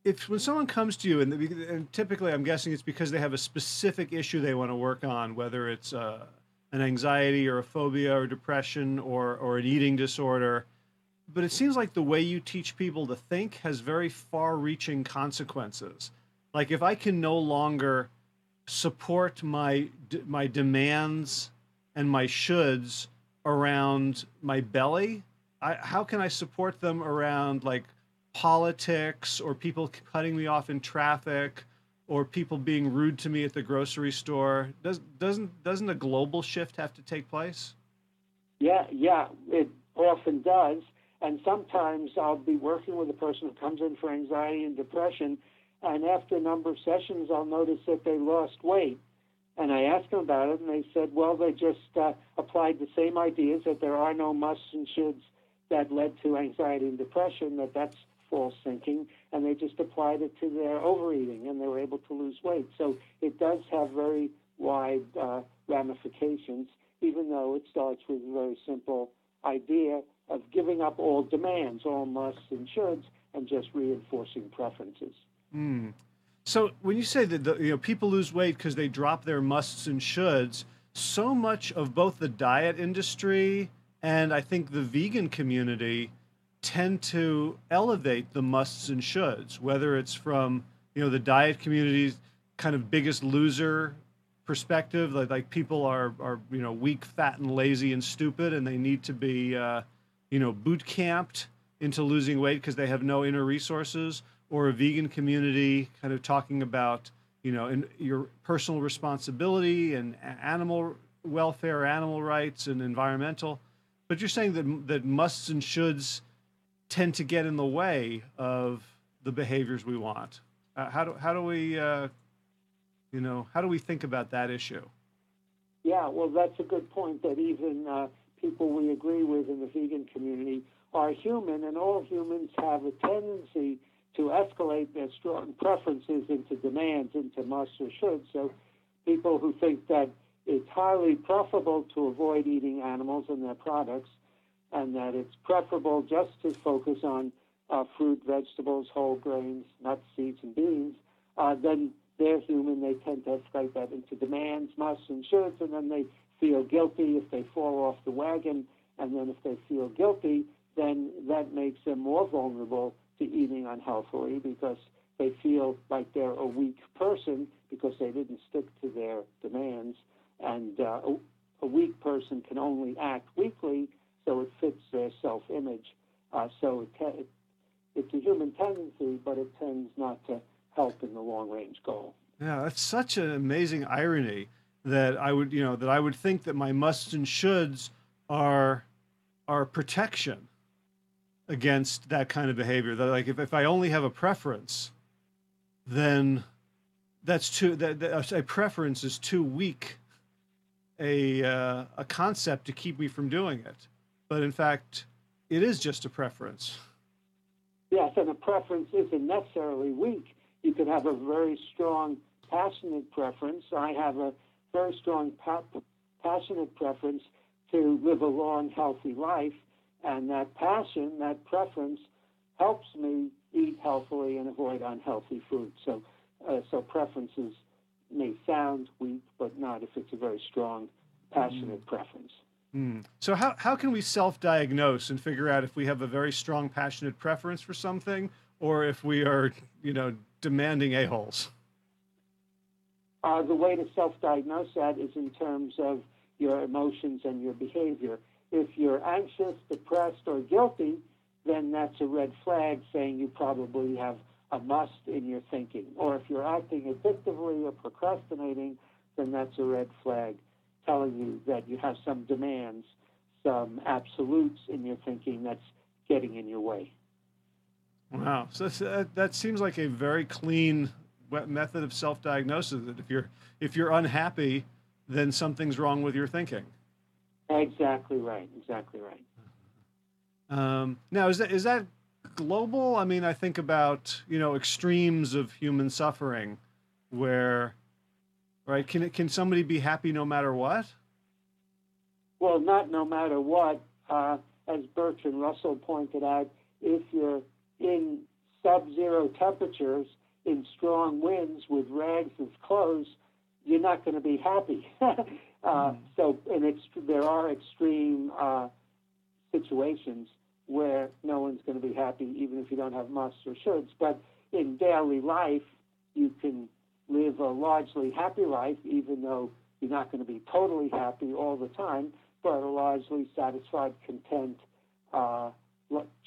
if when someone comes to you, and typically I'm guessing it's because they have a specific issue they want to work on, whether it's an anxiety or a phobia or depression or an eating disorder, but it seems like the way you teach people to think has very far-reaching consequences. Like if I can no longer support my demands and my shoulds around my belly, how can I support them around like politics or people cutting me off in traffic or people being rude to me at the grocery store? Doesn't a global shift have to take place? Yeah, it often does. And sometimes I'll be working with a person who comes in for anxiety and depression, and after a number of sessions, I'll notice that they lost weight. And I asked them about it, and they said, well, they just applied the same ideas, that there are no musts and shoulds that led to anxiety and depression, that's false thinking, and they just applied it to their overeating, and they were able to lose weight. So it does have very wide ramifications, even though it starts with a very simple idea of giving up all demands, all musts and shoulds, and just reinforcing preferences. So when you say that people lose weight because they drop their musts and shoulds, so much of both the diet industry and I think the vegan community tend to elevate the musts and shoulds, whether it's from the diet community's kind of biggest loser perspective, like people are weak, fat, and lazy and stupid, and they need to be boot camped into losing weight because they have no inner resources, or a vegan community kind of talking about in your personal responsibility and animal welfare, animal rights, and environmental. But you're saying that musts and shoulds tend to get in the way of the behaviors we want. How do we think about that issue? Yeah, well, that's a good point, that even people we agree with in the vegan community are human, and all humans have a tendency to escalate their strong preferences into demands, into musts or shoulds. So people who think that it's highly preferable to avoid eating animals and their products, and that it's preferable just to focus on fruit, vegetables, whole grains, nuts, seeds, and beans, then they're human. They tend to escalate that into demands, musts, and shoulds, and then they feel guilty if they fall off the wagon, and then if they feel guilty, then that makes them more vulnerable to eating unhealthily, because they feel like they're a weak person because they didn't stick to their demands. And a weak person can only act weakly, so it fits their self-image. So it's a human tendency, but it tends not to help in the long-range goal. Yeah, that's such an amazing irony that I would think that my musts and shoulds are protection against that kind of behavior. That like if I only have a preference, then a preference is too weak a concept to keep me from doing it. But in fact, it is just a preference. Yes, and a preference isn't necessarily weak. You could have a very strong, passionate preference. I have a very strong, passionate preference to live a long, healthy life, and that passion, that preference, helps me eat healthily and avoid unhealthy food. So preferences may sound weak, but not if it's a very strong, passionate preference. So how can we self-diagnose and figure out if we have a very strong, passionate preference for something, or if we are, demanding a-holes? The way to self-diagnose that is in terms of your emotions and your behavior. If you're anxious, depressed, or guilty, then that's a red flag saying you probably have a must in your thinking. Or if you're acting addictively or procrastinating, then that's a red flag telling you that you have some demands, some absolutes in your thinking that's getting in your way. Wow. So that seems like a very clean method of self-diagnosis. That if you're unhappy, then something's wrong with your thinking. Exactly right. Exactly right. Now, is that global? I mean, I think about extremes of human suffering, where, right? Can somebody be happy no matter what? Well, not no matter what. As Bertrand Russell pointed out, if you're in sub-zero temperatures, in strong winds with rags as clothes, you're not going to be happy. There are extreme situations where no one's going to be happy, even if you don't have musts or shoulds. But in daily life, you can live a largely happy life, even though you're not going to be totally happy all the time, but a largely satisfied, content,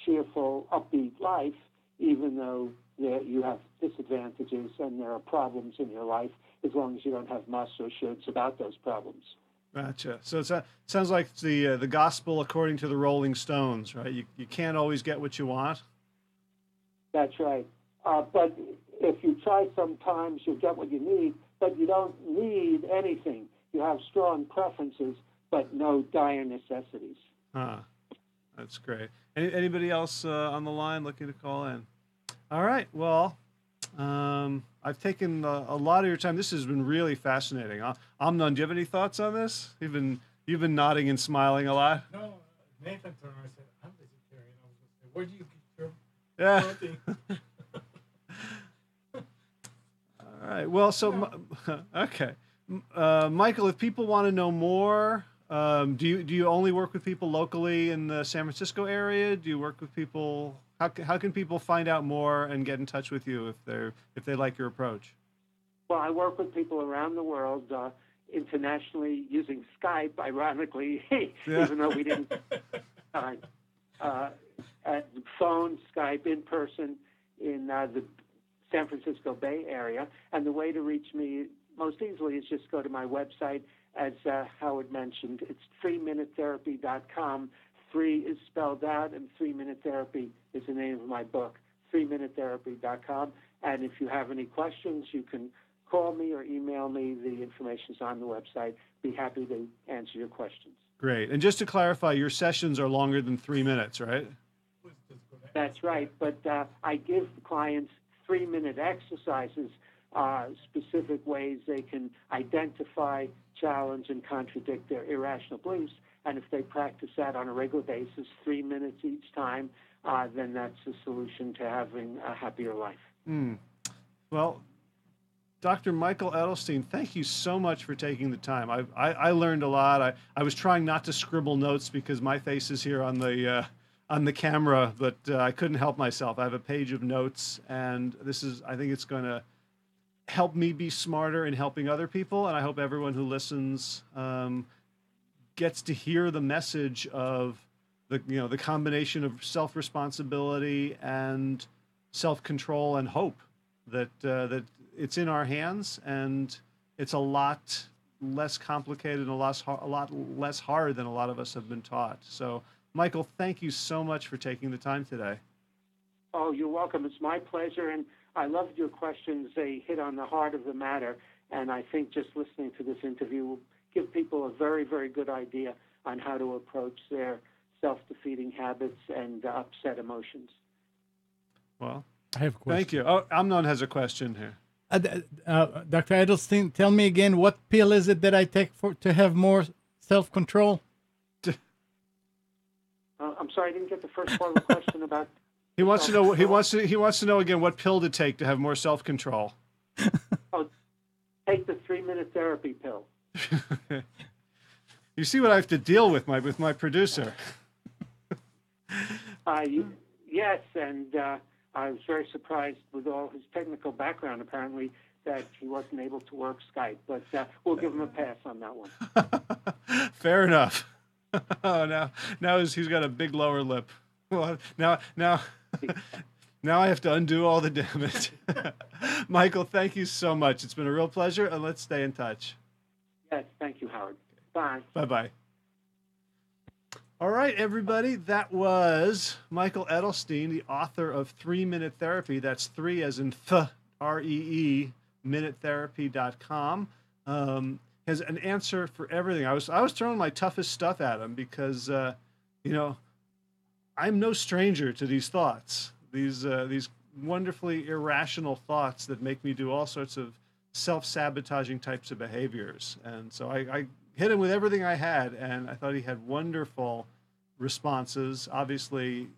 cheerful, upbeat life, even though you have disadvantages and there are problems in your life, as long as you don't have musts or shoulds about those problems. Gotcha. So it sounds like the gospel according to the Rolling Stones, right? You can't always get what you want. That's right. But if you try sometimes, you'll get what you need, but you don't need anything. You have strong preferences, but no dire necessities. That's great. Anybody else on the line looking to call in? All right. Well, I've taken a lot of your time. This has been really fascinating. Amnon, do you have any thoughts on this? You've been nodding and smiling a lot. No, Nathan turned around and said, "I'm vegetarian." I was going to say, "Where do you get your protein?" All right. Well, so okay, Michael, if people want to know more, do you only work with people locally in the San Francisco area? Do you work with people? How can people find out more and get in touch with you if they like your approach? Well, I work with people around the world, internationally using Skype, ironically, even though we didn't at phone, Skype, in person in the San Francisco Bay Area. And the way to reach me most easily is just go to my website, as Howard mentioned. It's 3minutetherapy.com. 3 is spelled out, and 3-Minute Therapy is the name of my book, 3minutetherapy.com. And if you have any questions, you can call me or email me. The information's on the website. Be happy to answer your questions. Great. And just to clarify, your sessions are longer than 3 minutes, right? That's right. But I give clients 3-minute exercises, specific ways they can identify, challenge, and contradict their irrational beliefs. And if they practice that on a regular basis, 3 minutes each time, then that's a solution to having a happier life. Well, Dr. Michael Edelstein, thank you so much for taking the time. I learned a lot. I was trying not to scribble notes because my face is here on the camera, but I couldn't help myself. I have a page of notes, and I think it's going to help me be smarter in helping other people, and I hope everyone who listens gets to hear the message of the combination of self-responsibility and self-control and hope that it's in our hands, and it's a lot less complicated and a lot less hard than a lot of us have been taught. So, Michael, thank you so much for taking the time today. Oh, you're welcome. It's my pleasure, and I loved your questions. They hit on the heart of the matter, and I think just listening to this interview will give people a very, very good idea on how to approach their self-defeating habits and upset emotions. Well, I have a question. Thank you. Oh, Amnon has a question here. Dr. Edelstein, tell me again, what pill is it that I take to have more self-control? I'm sorry, I didn't get the first part of the question about. He wants to know. He wants to know again what pill to take to have more self-control. Oh, take the 3-minute therapy pill. You see what I have to deal with my producer. Yes, and I was very surprised with all his technical background. Apparently, that he wasn't able to work Skype, but we'll give him a pass on that one. Fair enough. Oh, now he's got a big lower lip. Well, now I have to undo all the damage. Michael, thank you so much. It's been a real pleasure, and let's stay in touch. Yes, thank you, Howard. Bye. Bye-bye. All right, everybody. That was Michael Edelstein, the author of 3-Minute Therapy. That's 3 as in R-E-E, minutetherapy.com. Has an answer for everything. I was throwing my toughest stuff at him because, I'm no stranger to these thoughts, these wonderfully irrational thoughts that make me do all sorts of self-sabotaging types of behaviors. And so I hit him with everything I had, and I thought he had wonderful responses, obviously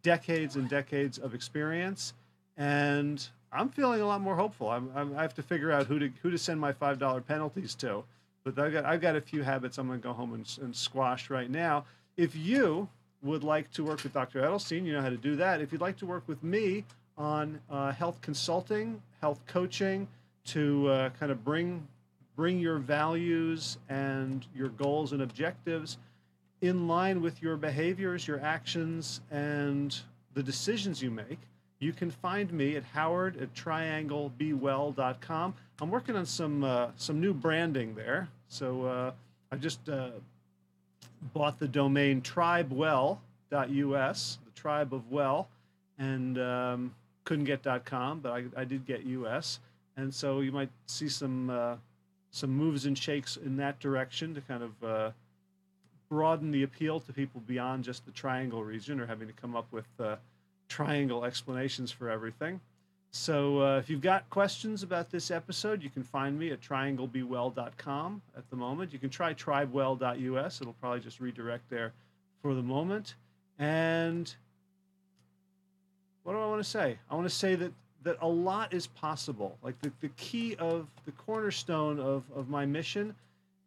decades and decades of experience, and I'm feeling a lot more hopeful. I have to figure out who to send my $5 penalties to, but I've got a few habits I'm going to go home and squash right now. If you would like to work with Dr. Edelstein, you know how to do that. If you'd like to work with me on health consulting, health coaching, to kind of bring your values and your goals and objectives in line with your behaviors, your actions, and the decisions you make, you can find me at howard@trianglebewell.com. I'm working on some new branding there. So I just bought the domain tribewell.us, the tribe of well, and couldn't get .com, but I did get US. And so you might see some moves and shakes in that direction to kind of broaden the appeal to people beyond just the triangle region or having to come up with triangle explanations for everything. So if you've got questions about this episode, you can find me at trianglebewell.com at the moment. You can try tribewell.us. It'll probably just redirect there for the moment. And what do I want to say? I want to say that a lot is possible. Like the key of the cornerstone of my mission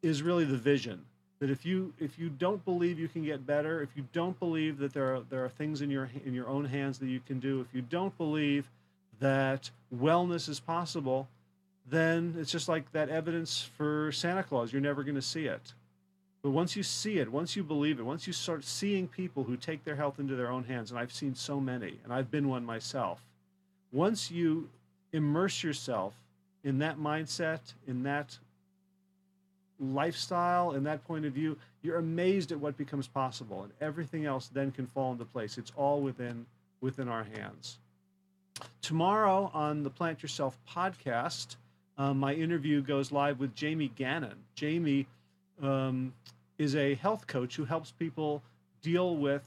is really the vision. That if you don't believe you can get better, if you don't believe that there are things in your own hands that you can do, if you don't believe that wellness is possible, then it's just like that evidence for Santa Claus. You're never going to see it. But once you see it, once you believe it, once you start seeing people who take their health into their own hands, and I've seen so many, and I've been one myself, once you immerse yourself in that mindset, in that lifestyle, in that point of view, you're amazed at what becomes possible, and everything else then can fall into place. It's all within our hands. Tomorrow on the Plant Yourself podcast, my interview goes live with Jamie Gannon. Jamie is a health coach who helps people deal with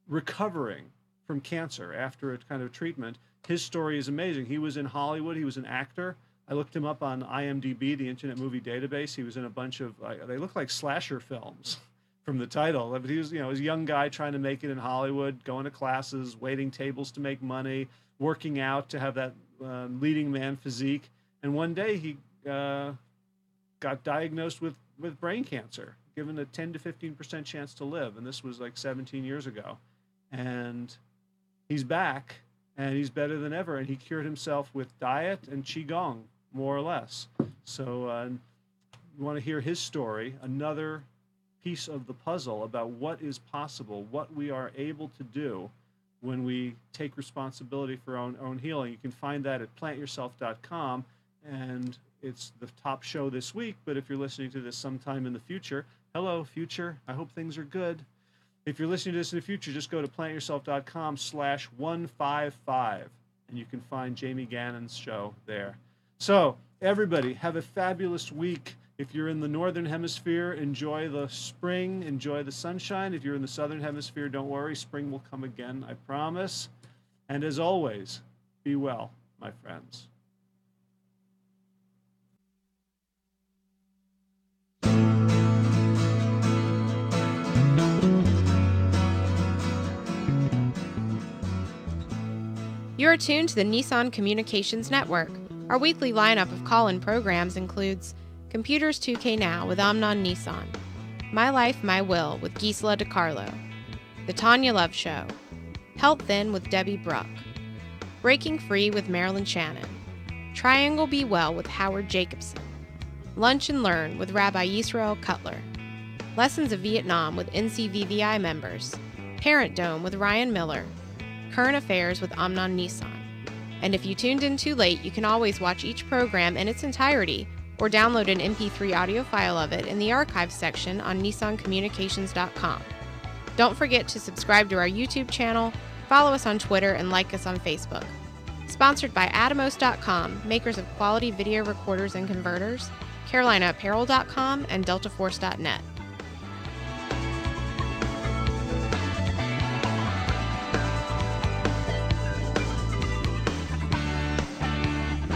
recovering from cancer after a kind of treatment. His story is amazing. He was in Hollywood. He was an actor. I looked him up on IMDb, the Internet Movie Database. He was in a bunch of, they look like slasher films from the title. But he was, he was a young guy trying to make it in Hollywood, going to classes, waiting tables to make money, working out to have that leading man physique. And one day he got diagnosed with brain cancer, given a 10 to 15% chance to live. And this was like 17 years ago. And he's back, and he's better than ever. And he cured himself with diet and Qigong, more or less. So you want to hear his story, another piece of the puzzle about what is possible, what we are able to do when we take responsibility for our own healing. You can find that at plantyourself.com, and it's the top show this week. But if you're listening to this sometime in the future, hello, future. I hope things are good. If you're listening to this in the future, just go to plantyourself.com/155, and you can find Jamie Gannon's show there. So everybody, have a fabulous week. If you're in the Northern Hemisphere, enjoy the spring, enjoy the sunshine. If you're in the Southern Hemisphere, don't worry, spring will come again, I promise. And as always, be well, my friends. You are tuned to the Nissan Communications Network. Our weekly lineup of call-in programs includes Computers 2K Now with Amnon Nissan, My Life, My Will with Gisela DiCarlo, The Tanya Love Show, Health Then with Debbie Bruck, Breaking Free with Marilyn Shannon, Triangle Be Well with Howard Jacobson, Lunch and Learn with Rabbi Yisrael Cutler, Lessons of Vietnam with NCVVI members, Parent Dome with Ryan Miller, Current Affairs with Amnon Nissan. And if you tuned in too late, you can always watch each program in its entirety or download an MP3 audio file of it in the archives section on nissancommunications.com. Don't forget to subscribe to our YouTube channel, follow us on Twitter, and like us on Facebook. Sponsored by Atomos.com, makers of quality video recorders and converters, CarolinaApparel.com, and DeltaForce.net.